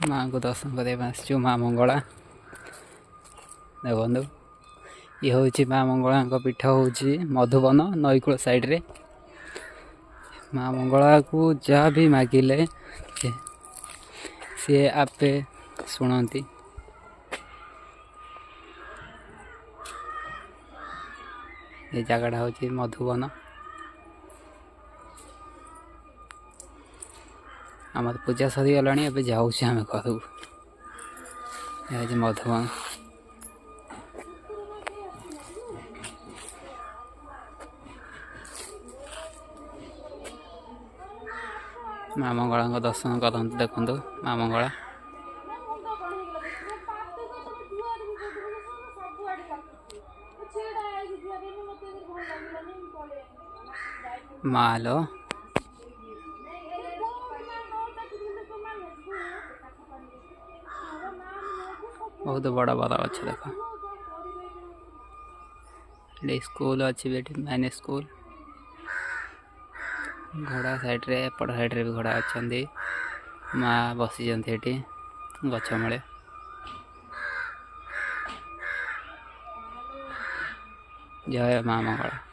माँ को दर्शन करने माँ मंगला देखु ये हूँ माँ मंगला पीठ हूँ मधुबन नईकूल साइड्रे माँ मंगला को जहाँ भी मागिले सी आपे शुणती। ये जगटा हूँ मधुबन आम पूजा सरी गला जाऊँ आम घर को मधुबन माँ मंगला दर्शन करते देखु माँ मंगला मालो बहुत बड़ा बड़ा अच्छे देख स्कूल अच्छी मैंने स्कूल घोड़ा साइड रे एपट साइड रे भी घोड़ा अच्छा माँ बसी गछ मूले जय माँ मंगला।